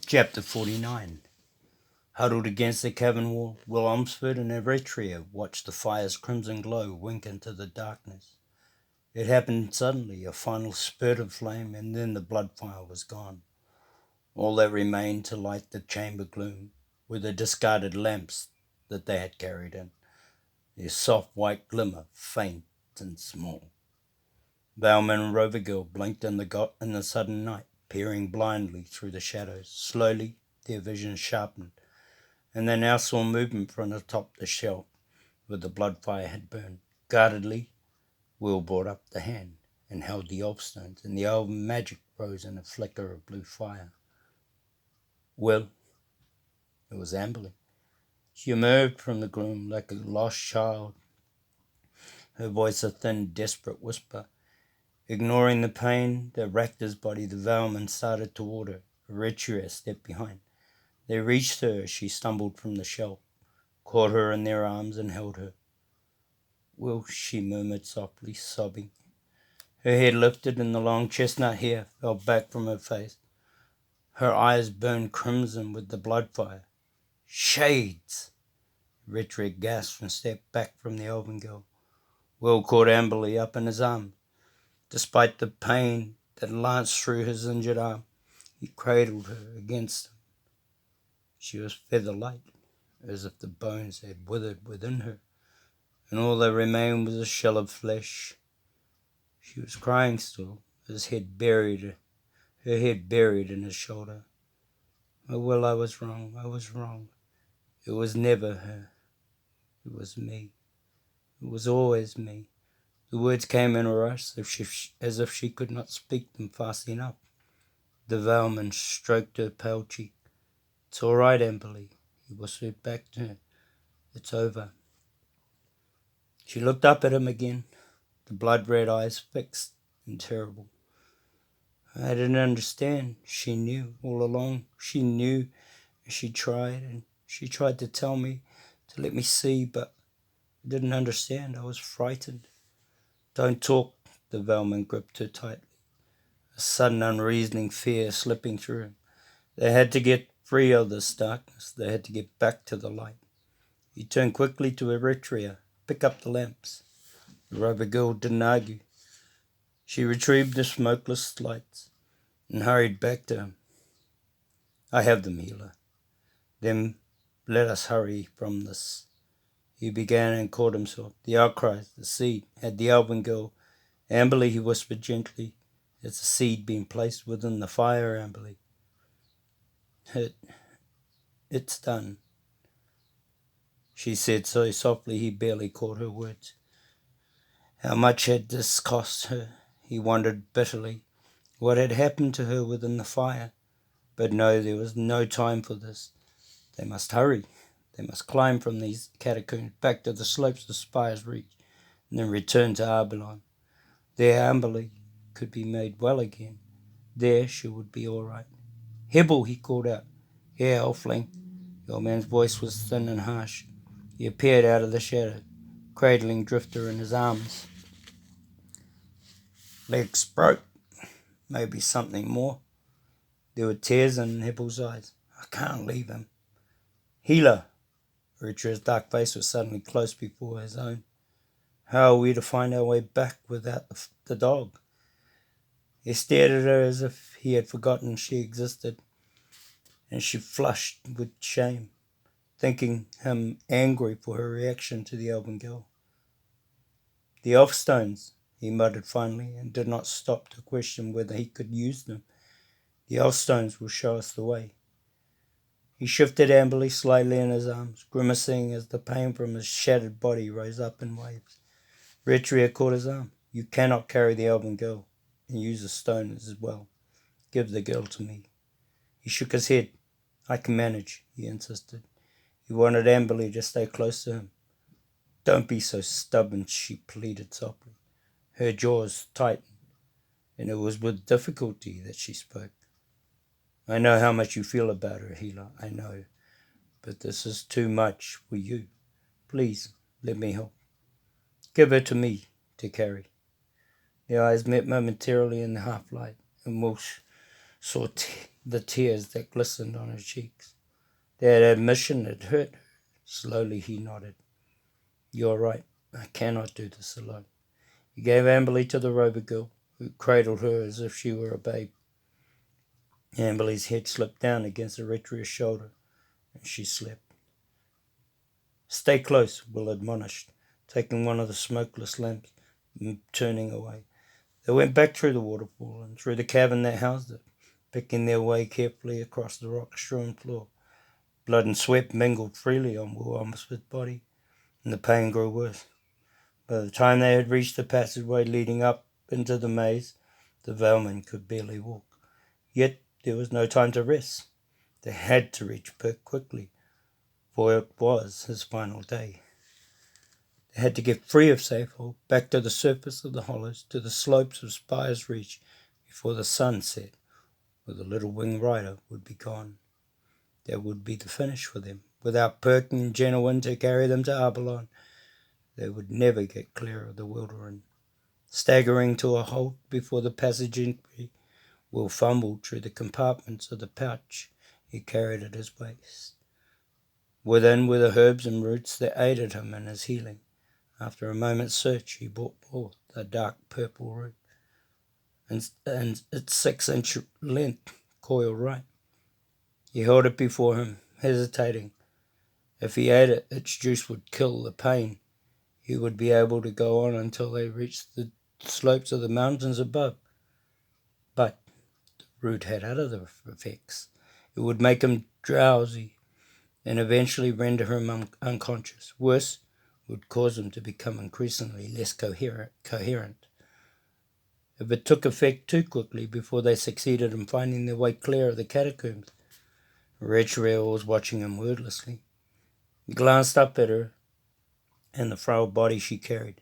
Chapter 49. Huddled against the cabin wall, Will Omsford and Eritrea watched the fire's crimson glow wink into the darkness. It happened suddenly, a final spurt of flame, and then the blood fire was gone. All that remained to light the chamber gloom were the discarded lamps that they had carried in, their soft white glimmer, faint and small. Bowman and Rover Girl blinked in the sudden night, peering blindly through the shadows. Slowly, their vision sharpened, and they now saw movement from atop the shelf where the blood fire had burned. Guardedly, Will brought up the hand and held the Elfstones, and the old magic rose in a flicker of blue fire. Will, it was Amberly. She emerged from the gloom like a lost child, her voice a thin, desperate whisper. Ignoring the pain that racked his body, the Valman started toward her. Eritrea stepped behind. They reached her as she stumbled from the shelf, caught her in their arms and held her. Will, she murmured softly, sobbing. Her head lifted and the long chestnut hair fell back from her face. Her eyes burned crimson with the blood fire. Shades! Eritrea gasped and stepped back from the elven girl. Will caught Amberly up in his arms. Despite the pain that lanced through his injured arm, he cradled her against him. She was feather-light, as if the bones had withered within her, and all that remained was a shell of flesh. She was crying still, her head buried in his shoulder. Oh, Will, I was wrong. It was never her. It was me. It was always me. The words came in a rush, as if she could not speak them fast enough. The Valman stroked her pale cheek. It's all right, Amberly, he whispered back to her. It's over. She looked up at him again, the blood-red eyes fixed and terrible. I didn't understand. She knew all along. She knew, and she tried to tell me, to let me see, but I didn't understand. I was frightened. Don't talk, the Valman gripped her tightly, a sudden unreasoning fear slipping through him. They had to get free of this darkness. They had to get back to the light. He turned quickly to Eritrea. Pick up the lamps. The Rover Girl didn't argue. She retrieved the smokeless lights and hurried back to him. I have them, healer. Then let us hurry from this. He began and caught himself. The outcries, the seed, had the elven girl. Amberly, he whispered gently, has the seed been placed within the fire, Amberly? It's done, she said so softly he barely caught her words. How much had this cost her? He wondered bitterly. What had happened to her within the fire? But no, there was no time for this. They must hurry. They must climb from these catacombs back to the slopes the spires reached, and then return to Arbelon. There Amberly could be made well again. There she would be all right. Hebel, he called out. Here, Elfling. The old man's voice was thin and harsh. He appeared out of the shadow, cradling Drifter in his arms. Legs broke. Maybe something more. There were tears in Hebel's eyes. I can't leave him. Healer. Eritrea's dark face was suddenly close before his own. How are we to find our way back without the dog? He stared at her as if he had forgotten she existed, and she flushed with shame, thinking him angry for her reaction to the elven girl. The Elfstones, he muttered finally, and did not stop to question whether he could use them. The Elfstones will show us the way. He shifted Amberly slightly in his arms, grimacing as the pain from his shattered body rose up in waves. Eritrea caught his arm. You cannot carry the elven girl and use the stone as well. Give the girl to me. He shook his head. I can manage, he insisted. He wanted Amberly to stay close to him. Don't be so stubborn, she pleaded softly. Her jaws tightened, and it was with difficulty that she spoke. I know how much you feel about her, healer, I know. But this is too much for you. Please, let me help. Give her to me to carry. The eyes met momentarily in the half-light, and Walsh saw the tears that glistened on her cheeks. That admission had hurt her. Slowly he nodded. "You're right. I cannot do this alone." He gave Amberley to the Rover girl, who cradled her as if she were a babe. Amberley's head slipped down against Eritrea's shoulder, and she slept. "Stay close," Will admonished, taking one of the smokeless lamps and turning away. They went back through the waterfall and through the cavern that housed it, picking their way carefully across the rock-strewn floor. Blood and sweat mingled freely on Will Umsford's body, and the pain grew worse. By the time they had reached the passageway leading up into the maze, the Velman could barely walk. Yet there was no time to rest. They had to reach Perk quickly, for it was his final day. They had to get free of Safehold, back to the surface of the hollows, to the slopes of Spire's Reach, before the sun set, or the little winged rider would be gone. That would be the finish for them. Without Perk and Genowin to carry them to Abalon, they would never get clear of the Wilderin. Staggering to a halt before the passage entry, Will fumbled through the compartments of the pouch he carried at his waist. Within were the herbs and roots that aided him in his healing. After a moment's search, he brought forth a dark purple root, and its 6-inch length coiled right. He held it before him, hesitating. If he ate it, its juice would kill the pain. He would be able to go on until they reached the slopes of the mountains above. But the root had other effects. It would make him drowsy and eventually render him unconscious. Worse, it would cause him to become increasingly less coherent. If it took effect too quickly before they succeeded in finding their way clear of the catacombs, Eritrea was watching him wordlessly. He glanced up at her and the frail body she carried.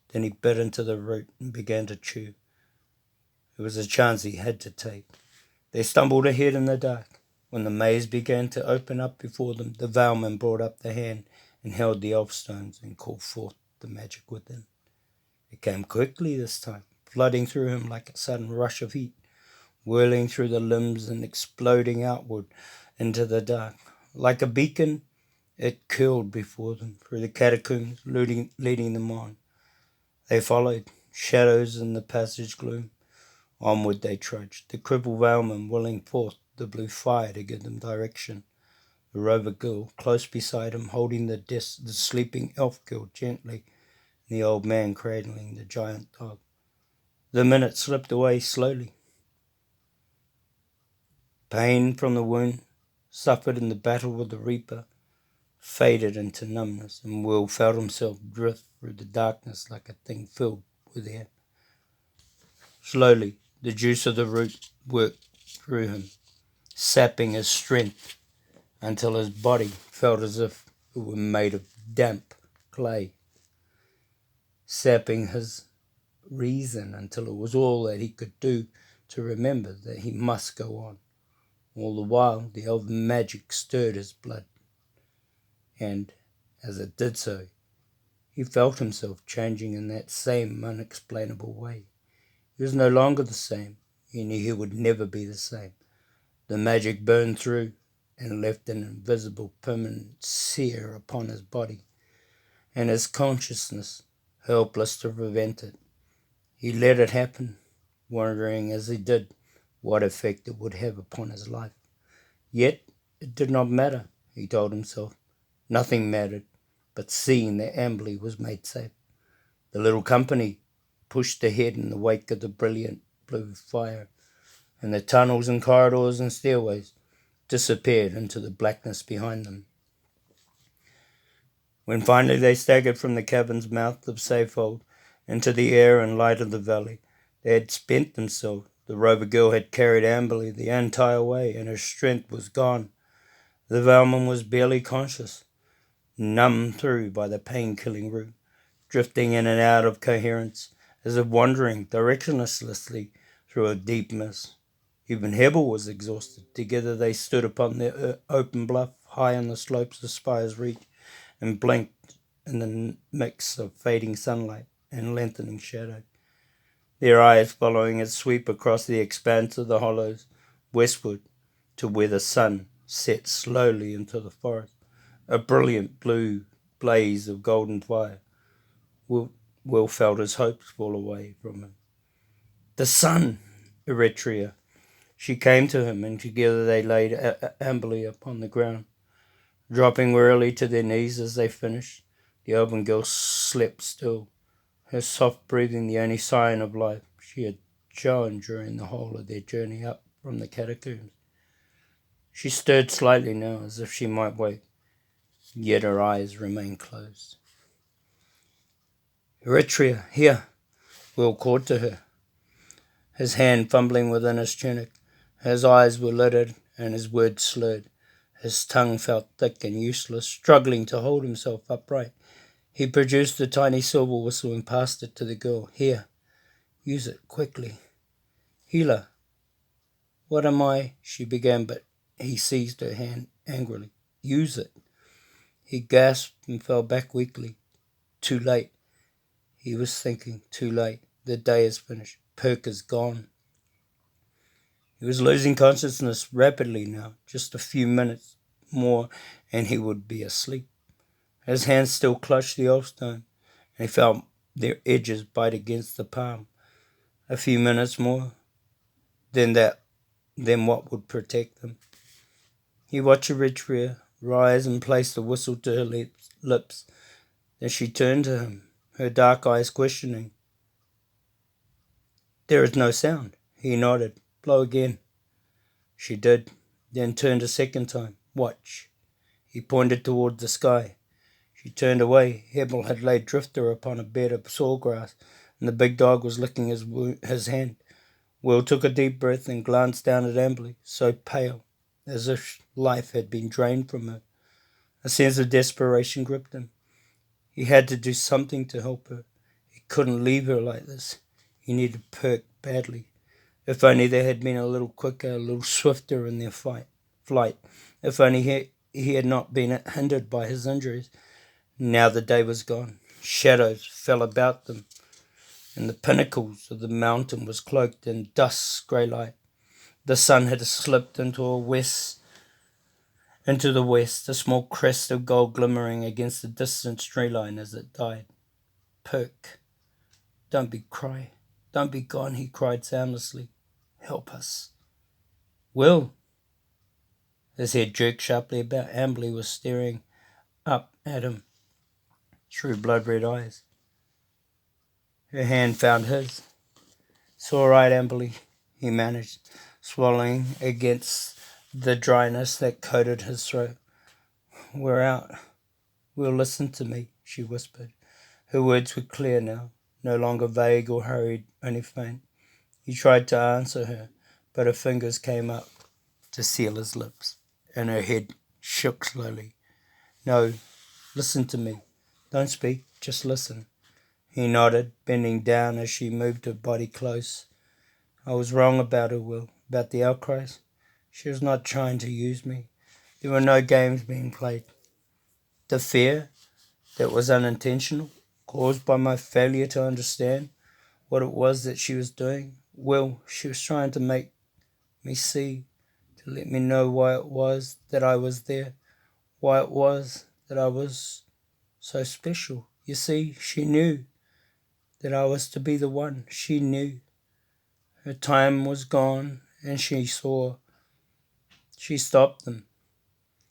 Then he bit into the root and began to chew. It was a chance he had to take. They stumbled ahead in the dark. When the maze began to open up before them, the Veilman brought up the hand and held the Elfstones and called forth the magic within. It came quickly this time, flooding through him like a sudden rush of heat, whirling through the limbs and exploding outward into the dark. Like a beacon, it curled before them through the catacombs, leading them on. They followed, shadows in the passage gloom. Onward they trudged, the crippled Veilman willing forth the blue fire to give them direction. The Rover girl close beside him, holding the sleeping elf girl gently, and the old man cradling the giant dog. The minutes slipped away slowly. Pain from the wound, suffered in the battle with the Reaper, faded into numbness, and Will felt himself drift through the darkness like a thing filled with air. Slowly, the juice of the root worked through him, sapping his strength until his body felt as if it were made of damp clay, sapping his reason until it was all that he could do to remember that he must go on. All the while, the elven magic stirred his blood, and as it did so, he felt himself changing in that same unexplainable way. He was no longer the same. He knew he would never be the same. The magic burned through and left an invisible permanent sear upon his body, and his consciousness helpless to prevent it. He let it happen, wondering as he did what effect it would have upon his life. Yet it did not matter, he told himself. Nothing mattered but seeing that Amberley was made safe. The little company pushed ahead in the wake of the brilliant blue fire, and the tunnels and corridors and stairways disappeared into the blackness behind them. When finally they staggered from the cavern's mouth of Safehold into the air and light of the valley, they had spent themselves. The Rover girl had carried Amberley the entire way, and her strength was gone. The Veilman was barely conscious, numbed through by the pain-killing root, drifting in and out of coherence, as if wandering directionlessly through a deep mist. Even Hebel was exhausted. Together they stood upon the open bluff, high on the slopes of Spire's Reach, and blinked in the mix of fading sunlight and lengthening shadow, their eyes following its sweep across the expanse of the hollows, westward, to where the sun set slowly into the forest, a brilliant blue blaze of golden fire. Will felt his hopes fall away from him. The sun, Eritrea. She came to him, and together they laid Amberly upon the ground, dropping wearily to their knees as they finished. The elven girl slept still, her soft breathing the only sign of life she had shown during the whole of their journey up from the catacombs. She stirred slightly now, as if she might wake, yet her eyes remained closed. Eritrea, here! Will called to her, his hand fumbling within his tunic. His eyes were lidded and his words slurred. His tongue felt thick and useless, struggling to hold himself upright. He produced the tiny silver whistle and passed it to the girl. Here, use it quickly. Healer, what am I? She began, but he seized her hand angrily. Use it. He gasped and fell back weakly. Too late. He was thinking, too late. The day is finished. Perk is gone. He was losing consciousness rapidly now. Just a few minutes more and he would be asleep. His hands still clutched the Elfstone, and he felt their edges bite against the palm. A few minutes more, then what would protect them? He watched Eritrea rise and place the whistle to her lips. Then she turned to him, her dark eyes questioning. There is no sound. He nodded. Blow again. She did, then turned a second time. Watch. He pointed toward the sky. She turned away. Hebel had laid Drifter upon a bed of sawgrass, and the big dog was licking his hand. Will took a deep breath and glanced down at Amberly, so pale, as if life had been drained from her. A sense of desperation gripped him. He had to do something to help her. He couldn't leave her like this. He needed Perk badly. If only they had been a little quicker, a little swifter in their flight. If only he had not been hindered by his injuries. Now the day was gone. Shadows fell about them, and the pinnacles of the mountain was cloaked in dusk's grey light. The sun had slipped into the west, a small crest of gold glimmering against the distant tree line as it died. Perk, don't be gone, he cried soundlessly. Help us. Will. His head jerked sharply about. Amberly was staring up at him through blood-red eyes. Her hand found his. It's all right, Amberly, he managed, swallowing against the dryness that coated his throat. We're out. Will, listen to me, she whispered. Her words were clear now, no longer vague or hurried, only faint. He tried to answer her, but her fingers came up to seal his lips, and her head shook slowly. No, listen to me. Don't speak, just listen. He nodded, bending down as she moved her body close. I was wrong about her, Will, about the outcries. She was not trying to use me. There were no games being played. The fear that was unintentional, caused by my failure to understand what it was that she was doing. Will, she was trying to make me see, to let me know why it was that I was there, why it was that I was so special. You see, she knew that I was to be the one. She knew. Her time was gone, and she saw. She stopped them.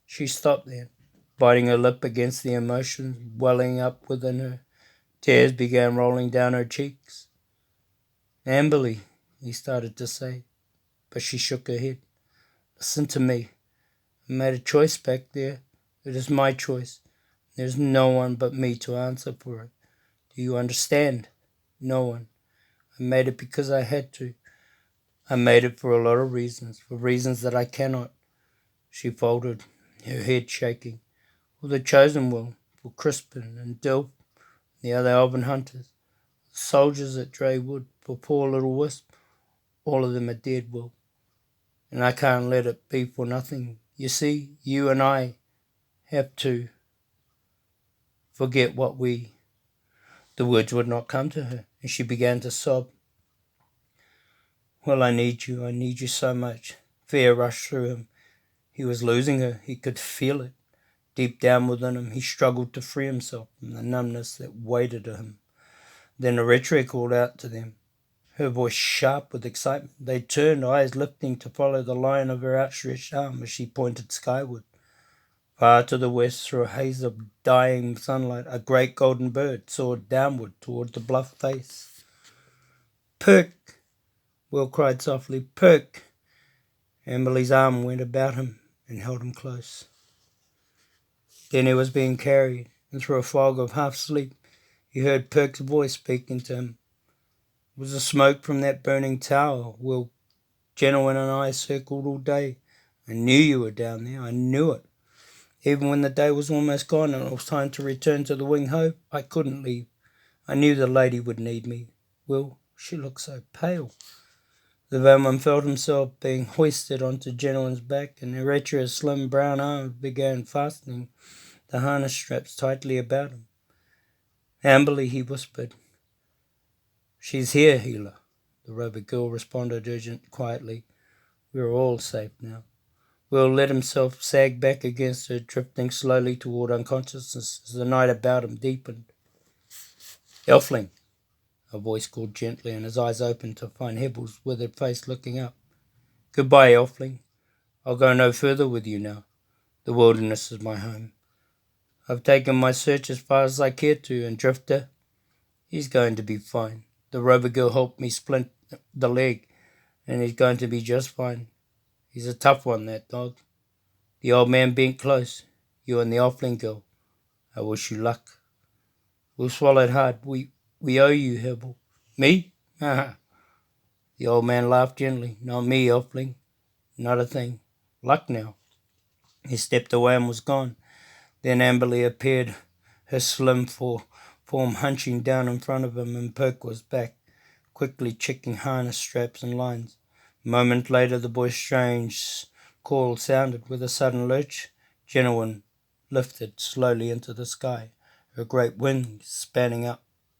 She stopped there, biting her lip against the emotions welling up within her. Tears began rolling down her cheeks. Amberly, he started to say, but she shook her head. Listen to me. I made a choice back there. It is my choice. There's no one but me to answer for it. Do you understand? No one. I made it because I had to. I made it for a lot of reasons, for reasons that I cannot. She folded, her head shaking. For the chosen will, for Crispin and Dilf, the other elven hunters, the soldiers at Dray Wood, for poor little Wisp. All of them are dead, Will. And I can't let it be for nothing. You see, you and I have to forget what we... The words would not come to her, and she began to sob. Well, I need you so much. Fear rushed through him. He was losing her. He could feel it. Deep down within him, he struggled to free himself from the numbness that weighted him. Then Eritrea called out to them, her voice sharp with excitement. They turned, eyes lifting to follow the line of her outstretched arm as she pointed skyward. Far to the west, through a haze of dying sunlight, a great golden bird soared downward toward the bluff face. Perk! Will cried softly. Perk! Amberley's arm went about him and held him close. Then he was being carried, and through a fog of half-sleep, he heard Perk's voice speaking to him. It was the smoke from that burning tower. Will, Gentleman and I circled all day. I knew you were down there. I knew it. Even when the day was almost gone and it was time to return to the Wing Ho, I couldn't leave. I knew the lady would need me. Will, she looked so pale. The Velman felt himself being hoisted onto Gentleman's back, and Eritrea's slim brown arms began fastening the harness straps tightly about him. Amberley, he whispered. She's here, Healer. The robot girl responded quietly. We're all safe now. Will let himself sag back against her, drifting slowly toward unconsciousness as the night about him deepened. Elfling, a voice called gently, and his eyes opened to find Hebble's withered face looking up. Goodbye, Elfling. I'll go no further with you now. The wilderness is my home. I've taken my search as far as I care to, and Drifter, he's going to be fine. The robot girl helped me splint the leg, and he's going to be just fine. He's a tough one, that dog. The old man bent close. You and the Elfling girl. I wish you luck. Will swallowed hard. We owe you, Hebel. Me? The old man laughed gently. Not me, Elfling. Not a thing. Luck now. He stepped away and was gone. Then Amberley appeared, her slim form hunching down in front of him, and Perk was back, quickly checking harness straps and lines. A moment later, the boy's strange call sounded. With a sudden lurch, Gentleman lifted slowly into the sky, her great wings spanning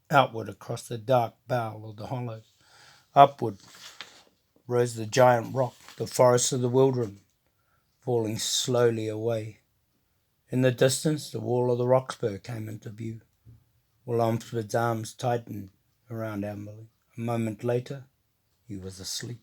outward across the dark bow of the hollow. Upward rose the giant rock, the forest of the wilderness, falling slowly away. In the distance, the wall of the Roxburgh came into view. Will Umford's arms tightened around Amberley. A moment later, he was asleep.